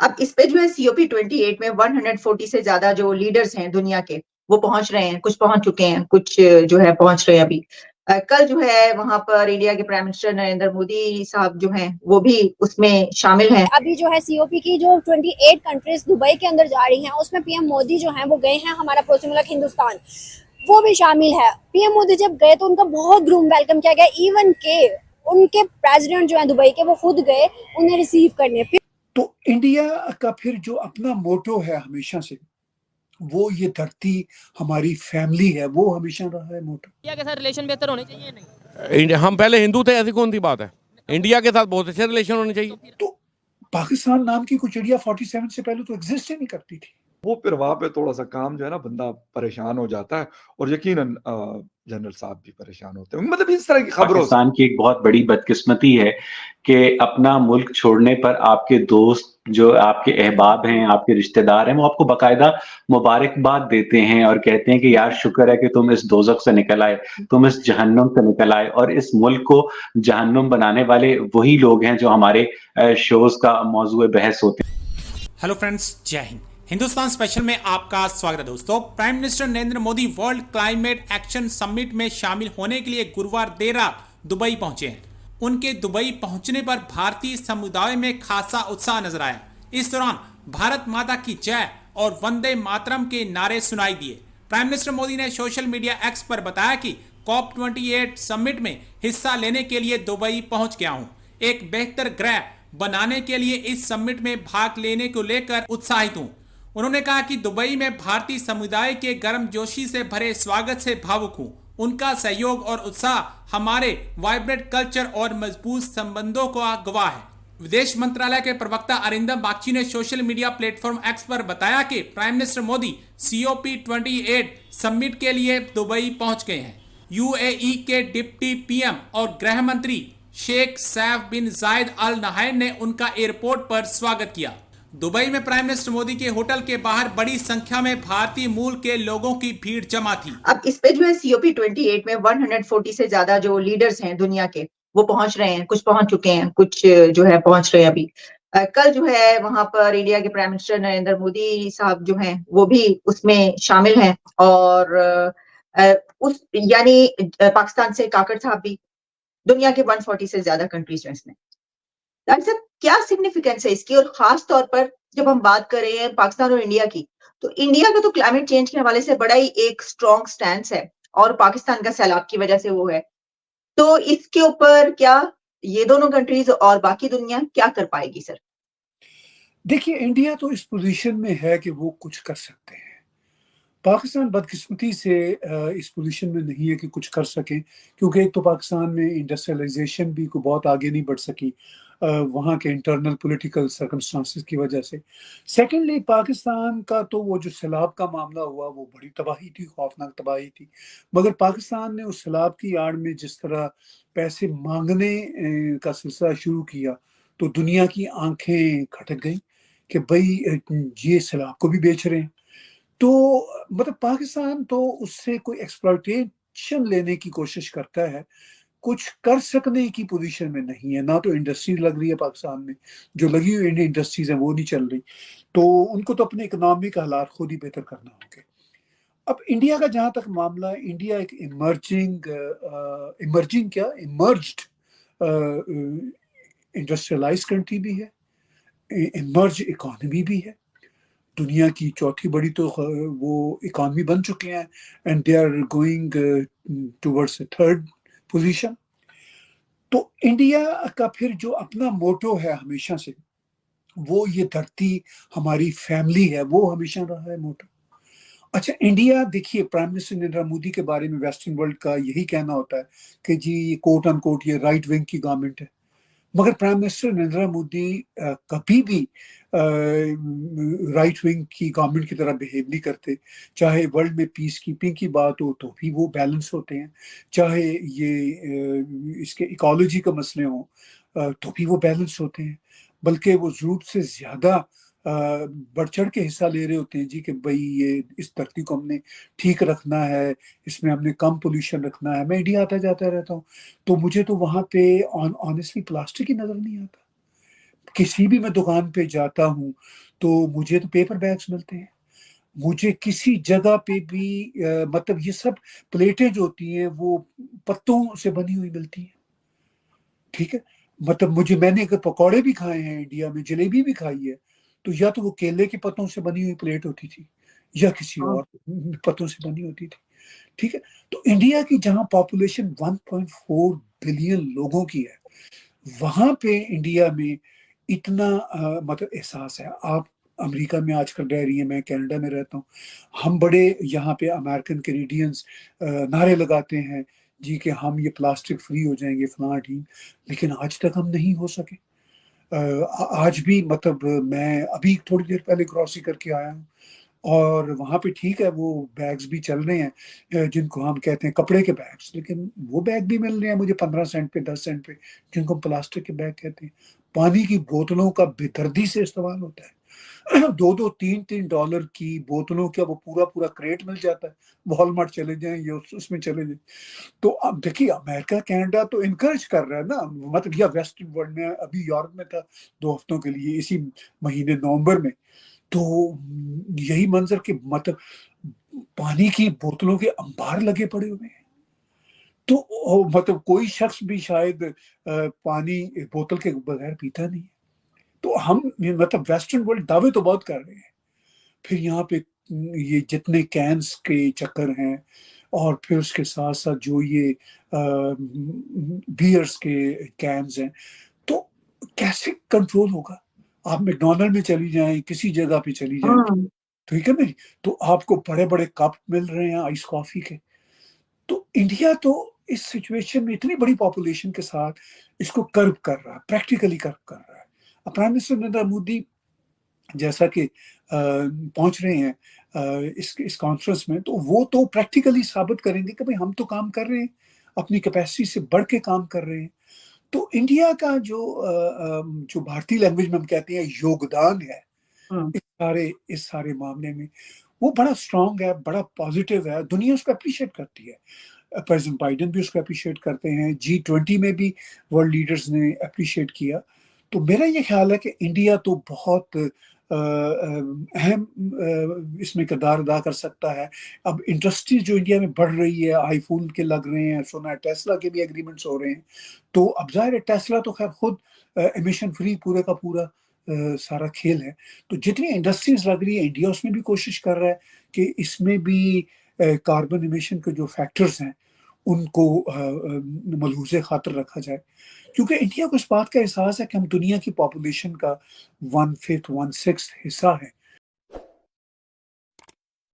اب اس پہ جو ہے سی او پی 28 میں 140 سے زیادہ جو لیڈرز ہیں دنیا کے وہ پہنچ رہے ہیں، کچھ پہنچ چکے ہیں، کچھ جو ہے پہنچ رہے ہیں ابھی۔ کل جو ہے وہاں پر انڈیا کے پرائم منسٹر نریندر مودی صاحب جو ہیں وہ بھی اس میں شامل ہیں۔ ابھی جو ہے سی او پی کی جو 28 کنٹریز دبئی کے اندر جا رہی ہیں، اس میں پی ایم مودی جو ہیں وہ گئے ہیں، ہمارا پڑوسی ملک ہندوستان وہ بھی شامل ہے۔ پی ایم مودی جب گئے تو ان کا بہت گروم ویلکم کیا گیا، ایون کہ ان کے پریزیڈنٹ جو ہیں دبئی کے وہ خود گئے انہیں ریسیو کرنے۔ تو انڈیا کا پھر جو اپنا موٹو ہے ہمیشہ سے، وہ یہ دھرتی ہماری فیملی ہے، وہ ہمیشہ رہا ہے موٹو۔ انڈیا کے ساتھ ریلیشن بہتر ہونے چاہیے نہیں؟ ہم پہلے ہندو تھے، ایسی کون سی بات ہے؟ انڈیا کے ساتھ بہت اچھے ریلیشن ہونے چاہیے۔ تو پاکستان نام کی کوئی چڑیا 47 سے پہلے تو ایگزسٹ ہی نہیں کرتی تھی۔ وہ پھر وہاں پہ تھوڑا سا کام جو ہے نا بندہ پریشان ہو جاتا ہے، اور یقیناً جنرل صاحب بھی پریشان ہوتے ہیں، مطلب اس طرح کی خبروں سے۔ پاکستان کی ایک بہت بڑی بدقسمتی ہے کہ اپنا ملک چھوڑنے پر آپ کے دوست جو آپ کے احباب ہیں، آپ کے رشتہ دار ہیں، وہ آپ کو باقاعدہ مبارکباد دیتے ہیں اور کہتے ہیں کہ یار شکر ہے کہ تم اس دوزخ سے نکل آئے، تم اس جہنم سے نکل آئے۔ اور اس ملک کو جہنم بنانے والے وہی لوگ ہیں جو ہمارے شوز کا موضوع بحث ہوتے ہیں۔ ہیلو فرینڈز، جے ہند۔ ہندوستان اسپیشل میں آپ کا سواگت ہے دوستو۔ Prime minister Narendra Modi world climate action summit میں شامل ہونے کے لیے گروار دیر رات دبئی پہنچے ہیں۔ ان کے دبئی پہنچنے پر بھارتی سمودائے میں خاصا اتساہ نظر آیا۔ اس دوران بھارت ماتا کی جے اور وندے ماترم کے نعرے سنائی دیے۔ پرائم منسٹر مودی نے سوشل میڈیا ایکس پر بتایا کہ COP 28 سمٹ میں حصہ لینے کے لیے دبئی پہنچ گیا ہوں۔ ایک بہتر گرہ بنانے کے لیے اس سمٹ میں بھاگ لینے کو لے کر اتساہت ہوں۔ انہوں نے کہا کہ دبئی میں بھارتی سمودائے کے گرم جوشی سے بھرے سواگت سے بھاوک ہوں۔ ان کا سہیوگ اور اتساہ ہمارے وائبرنٹ کلچر اور مضبوط سمبندوں کا گواہ ہے۔ ودیش منترالیہ کے پروکتا ارندم باگچی نے social media platform X پر بتایا کہ prime minister Modi COP 28 summit کے لیے دبئی پہنچ گئے ہیں۔ UAE کے ڈپٹی PM اور گرہ منتری شیخ سیف بن زائد ال نہیان نے ان کا ایئرپورٹ پر سواگت کیا۔ دبئی میں پرائم منسٹر مودی کے ہوٹل کے باہر بڑی سنکھیا میں بھارتی مول کے لوگوں کی بھیڑ جمع تھی۔ اب اس پہ جو ہے سی او پی 28 میں 140 سے زیادہ جو لیڈرز ہیں دنیا کے وہ پہنچ رہے ہیں، کچھ پہنچ چکے ہیں، کچھ جو ہے پہنچ رہے ہیں ابھی۔ کل جو ہے وہاں پر انڈیا کے پرائم منسٹر نریندر مودی صاحب جو ہیں وہ بھی اس میں شامل ہیں، اور اس یعنی پاکستان سے کاکڑ صاحب بھی، دنیا کے 140 سے زیادہ کنٹریز ہیں اس میں۔ ڈاکٹر صاحب کیا سگنیفیکینس ہے اس کی؟ اور خاص طور پر جب ہم بات کر رہے ہیں پاکستان اور انڈیا کی، تو انڈیا کا تو کلائمیٹ چینج کے حوالے سے بڑا ہی ایک اسٹرانگ سٹینس ہے، اور پاکستان کا سیلاب کی وجہ سے وہ ہے، تو اس کے اوپر کیا یہ دونوں کنٹریز اور باقی دنیا کیا کر پائے گی سر؟ دیکھیے انڈیا تو اس پوزیشن میں ہے کہ وہ کچھ کر سکتے ہیں۔ پاکستان بدقسمتی سے اس پوزیشن میں نہیں ہے کہ کچھ کر سکیں، کیونکہ ایک تو پاکستان میں انڈسٹریلائزیشن بھی کوئی بہت آگے نہیں بڑھ سکی وہاں کے انٹرنل پولیٹیکل سرکمسٹانسز کی وجہ سے۔ سیکنڈلی پاکستان کا تو وہ جو سیلاب کا معاملہ ہوا وہ بڑی تباہی تھی، خوفناک تباہی تھی، مگر پاکستان نے اس سیلاب کی آڑ میں جس طرح پیسے مانگنے کا سلسلہ شروع کیا تو دنیا کی آنکھیں کھٹک گئیں کہ بھئی یہ سیلاب کو بھی بیچ رہے ہیں۔ تو مطلب پاکستان تو اس سے کوئی ایکسپلائٹیشن لینے کی کوشش کرتا ہے، کچھ کر سکنے کی پوزیشن میں نہیں ہے۔ نہ تو انڈسٹری لگ رہی ہے پاکستان میں، جو لگی ہوئی انڈسٹریز ہیں وہ نہیں چل رہی، تو ان کو تو اپنے اکنامی کا حالات خود ہی بہتر کرنا ہوگا۔ اب انڈیا کا جہاں تک معاملہ ہے، انڈیا ایک ایمرجڈ انڈسٹریلائز کنٹری بھی ہے، ایمرج اکانومی بھی ہے، دنیا کی چوتھی بڑی تو وہ اکانومی بن چکے ہیں، and they are going towards a third position. تو انڈیا کا پھر جو اپنا موٹو ہے ہمیشہ سے، وہ یہ دھرتی ہماری فیملی ہے، وہ ہمیشہ رہا ہے موٹو۔ اچھا انڈیا دیکھیے، پرائم منسٹر نریندر مودی کے بارے میں ویسٹرن ورلڈ کا یہی کہنا ہوتا ہے کہ جی یہ کوٹ ان کوٹ یہ رائٹ ونگ کی گورنمنٹ ہے، مگر پرائم منسٹر نریندر مودی کبھی بھی رائٹ ونگ کی گورنمنٹ کی طرح بہیو نہیں کرتے۔ چاہے ورلڈ میں پیس کیپنگ کی بات ہو تو بھی وہ بیلنس ہوتے ہیں، چاہے یہ اس کے ایکالوجی کا مسئلے ہوں تو بھی وہ بیلنس ہوتے ہیں، بلکہ وہ ضرورت سے زیادہ بڑھ چڑھ کے حصہ لے رہے ہوتے ہیں جی کہ بھئی یہ اس دھرتی کو ہم نے ٹھیک رکھنا ہے، اس میں ہم نے کم پولوشن رکھنا ہے۔ میں انڈیا آتا جاتا رہتا ہوں تو مجھے تو وہاں پہ آنیسٹلی پلاسٹک ہی نظر نہیں آتا۔ کسی بھی میں دکان پہ جاتا ہوں تو مجھے تو پیپر بیگز ملتے ہیں. مجھے کسی جگہ پہ بھی مطلب یہ سب پلیٹیں جو ہوتی ہیں وہ پتوں سے بنی ہوئی ملتی ہیں. ٹھیک ہے, مطلب میں نے اگر پکوڑے بھی کھائے ہیں انڈیا میں, جلیبی بھی کھائی ہے, تو یا تو وہ کیلے کے پتوں سے بنی ہوئی پلیٹ ہوتی تھی یا کسی اور پتوں سے بنی ہوتی تھی. ٹھیک ہے, تو انڈیا کی جہاں پاپولیشن 1.4 بلین لوگوں کی ہے, وہاں پہ انڈیا میں اتنا مطلب احساس ہے. آپ امریکہ میں آج کل رہ رہی ہیں, میں کینیڈا میں رہتا ہوں, ہم بڑے یہاں پہ امریکن کینیڈینز نعرے لگاتے ہیں جی کہ ہم یہ پلاسٹک فری ہو جائیں گے فلاں ٹھیک, لیکن آج تک ہم نہیں ہو سکے. آج بھی مطلب میں ابھی تھوڑی دیر پہلے کراسی کر کے آیا ہوں, اور وہاں پہ ٹھیک ہے وہ بیگز بھی چل رہے ہیں جن کو ہم کہتے ہیں کپڑے کے بیگز, لیکن وہ بیگ بھی مل رہے ہیں مجھے 15 سینٹ پہ 10 سینٹ پہ, جن کو پلاسٹک کے بیگ کہتے ہیں. پانی کی بوتلوں کا بے دردی سے استعمال ہوتا ہے. $2-3 کی بوتلوں کا وہ پورا کریٹ مل جاتا ہے. والمارٹ چلے جائیں یا اس میں چلے جائیں. تو اب دیکھیے امریکہ کینیڈا تو انکریج کر رہا ہے نا, مطلب یا ویسٹرن ورلڈ میں, ابھی یورپ میں تھا 2 ہفتوں کے لیے اسی مہینے نومبر میں, تو یہی منظر کہ مطلب پانی کی بوتلوں کے انبار لگے پڑے ہوئے ہیں. تو مطلب کوئی شخص بھی شاید پانی بوتل کے بغیر پیتا نہیں ہے. تو ہم مطلب ویسٹرن ورلڈ دعوے تو بہت کر رہے ہیں, پھر یہاں پہ یہ جتنے کینس کے چکر ہیں, اور پھر اس کے ساتھ ساتھ جو یہ بیئرز کے کینز ہیں, تو کیسے کنٹرول ہوگا؟ آپ میکڈونلڈ میں چلی جائیں, کسی جگہ پہ چلی جائیں, ٹھیک ہے نہیں, تو آپ کو بڑے بڑے کپ مل رہے ہیں آئس کافی کے. تو انڈیا تو اس سچویشن میں اتنی بڑی پاپولیشن کے ساتھ اس کو کرب کر رہا ہے, پریکٹیکلی کرب کر رہا ہے. پرائم منسٹر نریندر مودی جیسا کہ پہنچ رہے ہیں اس کانفرنس میں, تو وہ تو پریکٹیکلی ثابت کریں گے کہ بھئی ہم تو کام کر رہے ہیں, اپنی کیپیسٹی سے بڑھ کے کام کر رہے ہیں. تو انڈیا کا جو بھارتی لینگویج میں ہم کہتے ہیں یوگدان ہے اس سارے معاملے میں, وہ بڑا اسٹرانگ ہے, بڑا پازیٹیو ہے. دنیا اس کو اپریشیٹ کرتی ہے, پریزیڈنٹ بائیڈن بھی اس کو اپریشیٹ کرتے ہیں, G20 میں بھی ورلڈ لیڈرز نے اپریشیٹ کیا. تو میرا یہ خیال ہے کہ انڈیا تو بہت اہم اس میں کردار ادا کر سکتا ہے. اب انڈسٹریز جو انڈیا میں بڑھ رہی ہے, آئی فون کے لگ رہے ہیں, سونا ٹیسلا کے بھی ایگریمنٹس ہو رہے ہیں, تو اب ظاہر ہے ٹیسلا تو خیر خود ایمیشن فری پورے کا پورا سارا کھیل ہے. تو جتنی انڈسٹریز لگ رہی ہے انڈیا اس میں بھی کوشش کر رہا ہے کہ اس میں بھی کاربن ایمیشن کے جو فیکٹرز ہیں ان کو ملحوظ خاطر رکھا جائے, کیونکہ انڈیا کو اس بات کا احساس ہے کہ ہم دنیا کی پاپولیشن کا 1/5 1/6 حصہ ہیں.